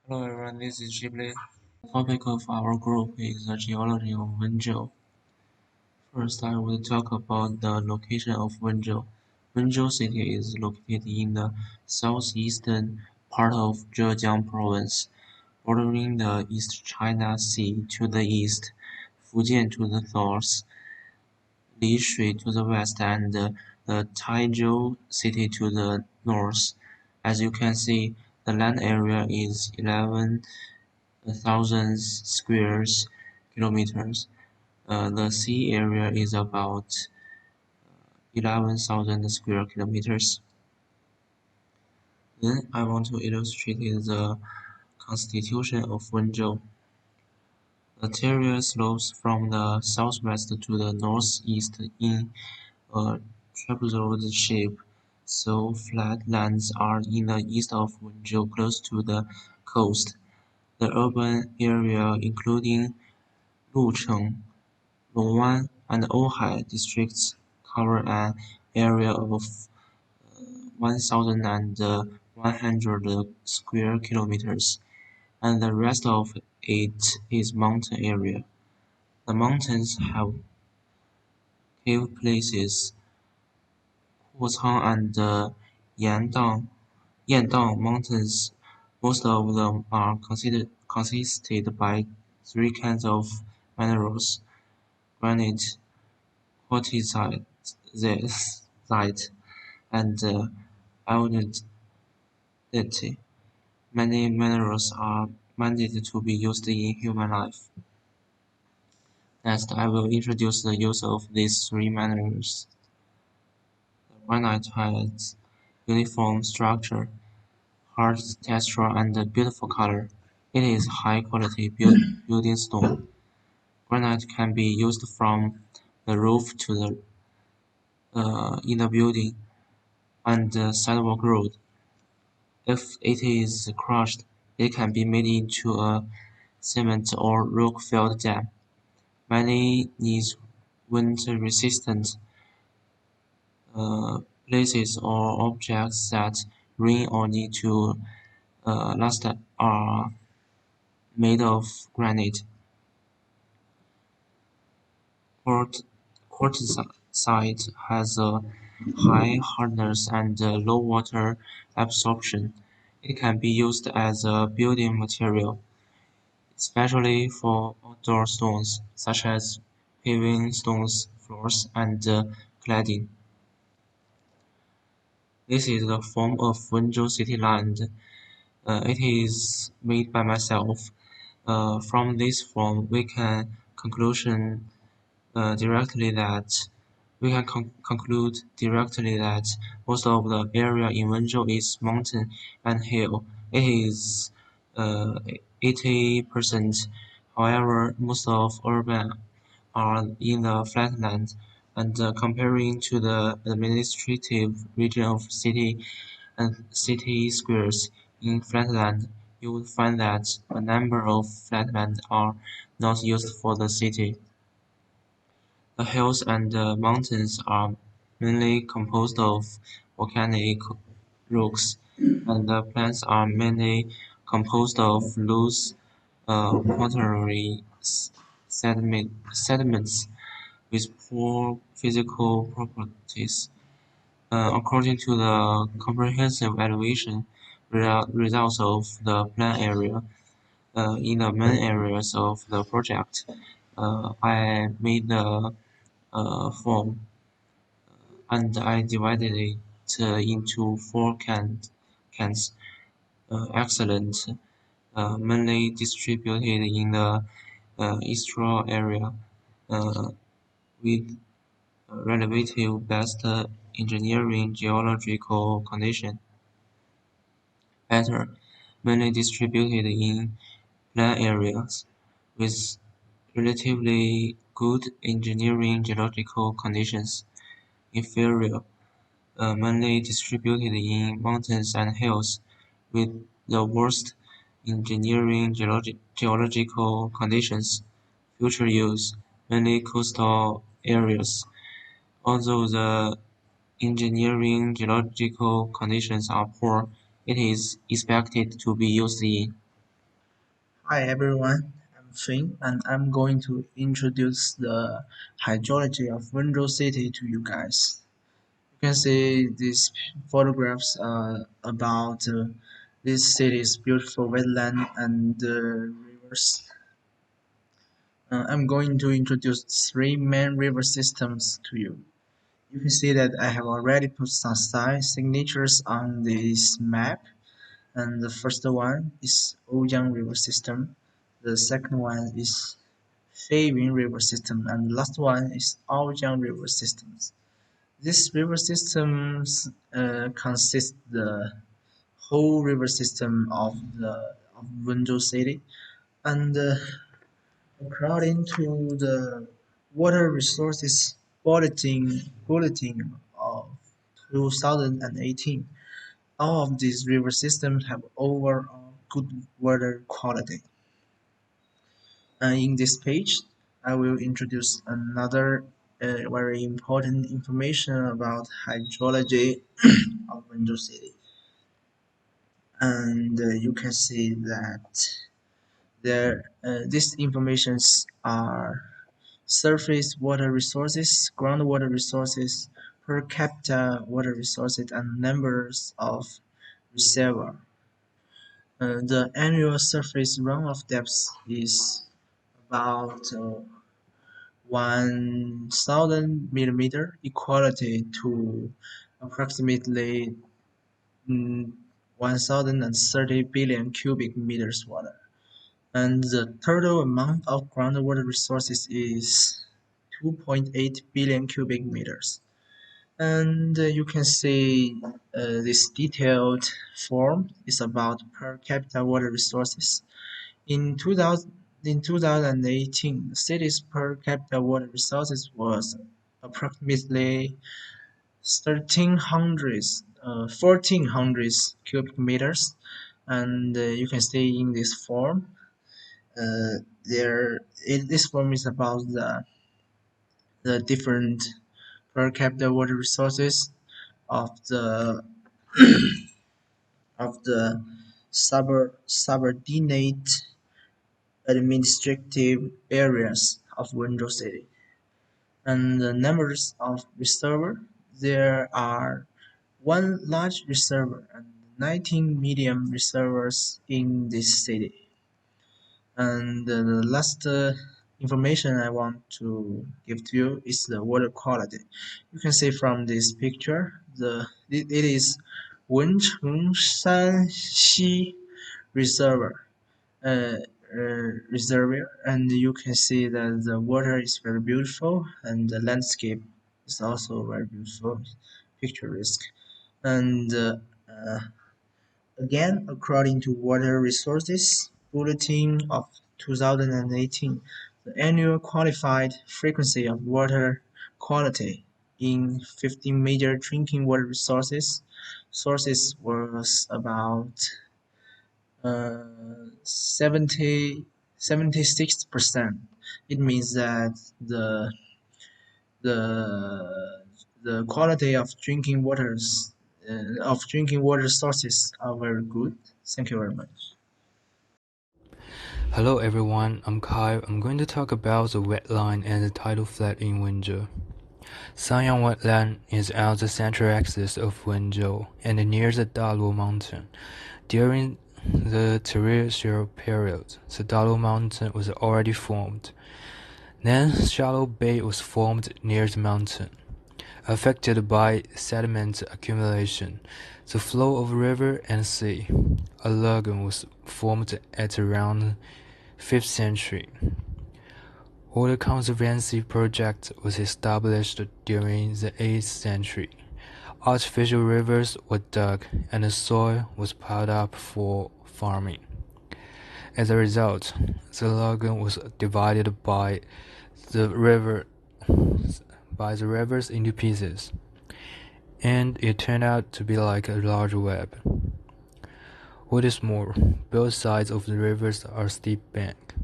Hello everyone, this is Shipley. The topic of our group is the geology of Wenzhou. First, I will talk about the location of Wenzhou. Wenzhou city is located in the southeastern part of Zhejiang province, bordering the East China Sea to the east, Fujian to the north, Lishui to the west, and the Taizhou city to the north. As you can see, the land area is 11,000 square kilometers. The sea area is about 11,000 square kilometers. Then I want to illustrate the constitution of Wenzhou. The territory slopes from the southwest to the northeast in a trapezoid shape, so flatlands are in the east of Wenzhou close to the coast. The urban area including Lucheng, Longwan, and Ouhai districts cover an area of 1,100 square kilometers, and the rest of it is mountain area. The mountains have cave places, Hucang and Yandang mountains. Most of them are consisted by three kinds of minerals: granite, quartzite, and iodide. Many minerals are mandated to be used in human life. Next, I will introduce the use of these three minerals. The granite has uniform structure, hard texture, and beautiful color. It is high-quality building stone. Granite can be used from the roof to the in the building and the sidewalk road. If it is crushed, it can be made into a cement or rock-filled dam. Many needs wind-resistant places or objects that rain or need to last are made of granite. Quart- Quartzite has a high hardness and low water absorption. It can be used as a building material, especially for outdoor stones such as paving stones, floors, and cladding. This is the form of Wenzhou city land. It is made by myself. From this form, we can directly that conclude directly that most of the area in Wenzhou is mountain and hill. It is 80%. However, most of urban are in the flatland, and comparing to the administrative region of city and city squares in flatland, you would find that a number of flatland are not used for the city. The hills and mountains are mainly composed of volcanic rocks, and the plains are mainly composed of loose quaternary sediments with poor physical properties. According to the comprehensive evaluation results of the plan area, in the main areas of the project, I made the form and I divided it into four cans. Excellent, mainly distributed in the eastern area, uh, with relative best engineering geological condition. Better, mainly distributed in plain areas, with relatively good engineering geological conditions. Inferior, mainly distributed in mountains and hills, with the worst engineering geological conditions. Future use, mainly coastal areas. Although the engineering geological conditions are poor, it is expected to be used in Hi everyone, I'm Finn and I'm going to introduce the hydrology of Wenzhou city to you guys. You can see these photographs about this city's beautiful wetland and rivers. I'm going to introduce three main river systems to you. You can see that I have already put some signatures on this map. And the first one is Ojiang River System. The second one is Feiyun River System, and the last one is Aojiang River Systems. These river systems consist the whole river system of Wenzhou city, and according to the water resources bulletin of 2018, all of these river systems have overall good water quality. In this page, I will introduce another very important information about hydrology of Wenzhou City. And you can see that these informations are surface water resources, groundwater resources, per capita water resources, and numbers of reservoir. The annual surface runoff depth is about 1,000 millimeter equality to approximately 1,030 billion cubic meters water. And the total amount of groundwater resources is 2.8 billion cubic meters. And you can see this detailed form is about per capita water resources. In 2018, the city's per capita water resources was approximately 1,400 cubic meters, and you can see in this form, this form is about the different per capita water resources of the of the subordinate administrative areas of Wenzhou City. And the numbers of reservoir, there are one large reservoir and 19 medium reservoirs in this city. And the last information I want to give to you is the water quality. You can see from this picture, it is Wencheng Reservoir. uh, reservoir, and you can see that the water is very beautiful and the landscape is also very beautiful, picturesque. And again, according to Water Resources Bulletin of 2018, the annual qualified frequency of water quality in 15 major drinking water sources was about 76%. It means that the the quality of drinking water sources are very good. Thank you very much. Hello everyone, I'm Kai. I'm going to talk about the wetland and the tidal flood in Wenzhou. Sanyang Wetland is on the central axis of Wenzhou and near the Daluo Mountain. During the Terrestrial period, the Daluo Mountain was already formed. Then shallow bay was formed near the mountain. Affected by sediment accumulation, the flow of river and sea, a lagoon was formed at around 5th century. Water conservancy project was established during the 8th century. Artificial rivers were dug and the soil was piled up for farming. As a result, the lagoon was divided the river by the rivers into pieces, and it turned out to be like a large web. What is more, both sides of the rivers are steep bank.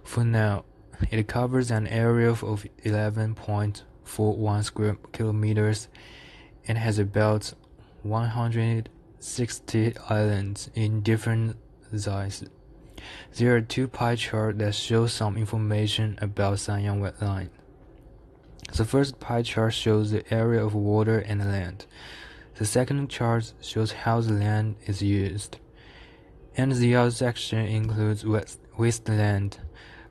For now, it covers an area of 11.41 square kilometers and has about 160 islands in different sizes. There are two pie charts that show some information about Sanyang Wetline. The first pie chart shows the area of water and land. The second chart shows how the land is used. And the other section includes wasteland,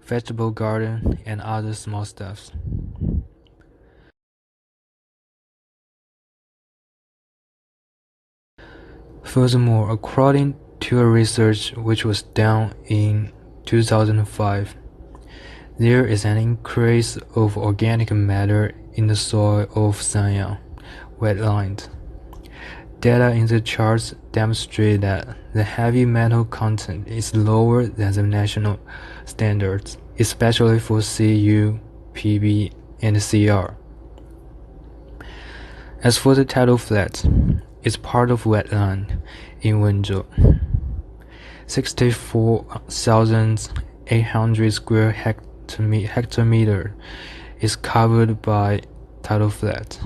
vegetable garden, and other small stuffs. Furthermore, according to a research which was done in 2005, there is an increase of organic matter in the soil of Sanyang wetland. Data in the charts demonstrate that the heavy metal content is lower than the national standards, especially for Cu, Pb, and Cr. As for the tidal flats, it's part of wetland in Wenzhou. 64,800 square hectometer is covered by tidal flat.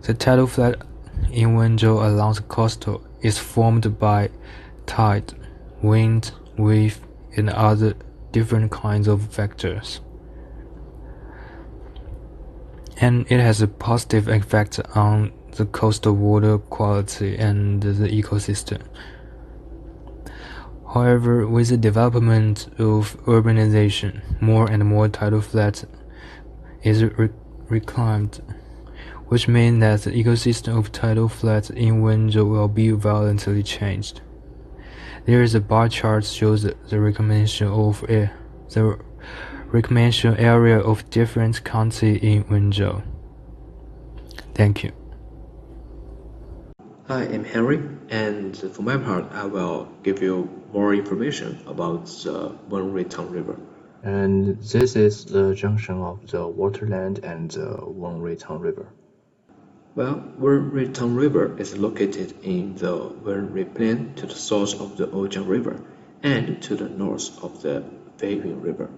The tidal flat in Wenzhou along the coastal is formed by tide, wind, wave, and other different kinds of factors. And it has a positive effect on the coastal water quality and the ecosystem. However, with the development of urbanization, more and more tidal flats is reclaimed, which means that the ecosystem of tidal flats in Wenzhou will be violently changed. There is a bar chart shows the reclamation area of different counties in Wenzhou. Thank you. Hi, I'm Henry, and for my part, I will give you more information about the Wenruitang River. And this is the junction of the waterland and the Wenruitang River. Well, Wenruitang River is located in the Wenru Plain to the south of the Yuzhang River and to the north of the Weiyun River.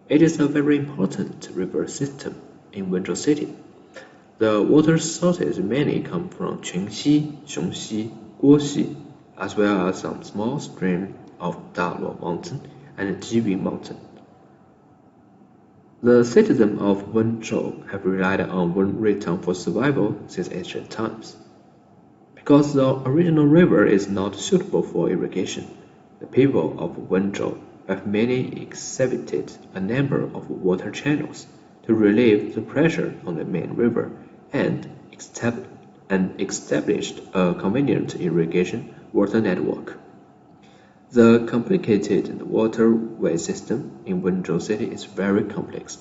It is a very important river system in Wenzhou City. The water sources mainly come from Qunxi, Xiongxi, Guoxi, as well as some small streams of Daluo Mountain and Jibin Mountain. The citizens of Wenzhou have relied on Wenruitang for survival since ancient times. Because the original river is not suitable for irrigation, the people of Wenzhou have mainly exhibited a number of water channels to relieve the pressure on the main river and established a convenient irrigation water network. The complicated waterway system in Wenzhou City is very complex.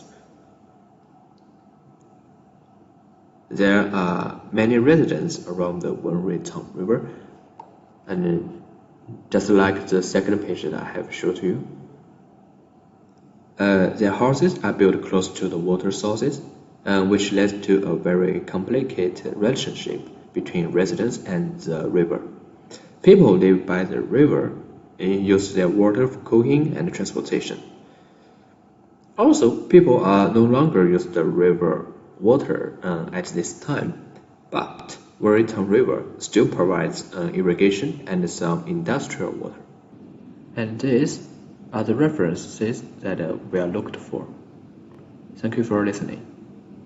There are many residents around the Wenruitang River, and just like the second page that I have showed you, their houses are built close to the water sources, which leads to a very complicated relationship between residents and the river. People live by the river and use their water for cooking and transportation. Also, people are no longer use the river water at this time, but Wenruitang River still provides irrigation and some industrial water. And these are the references that we are looked for. Thank you for listening.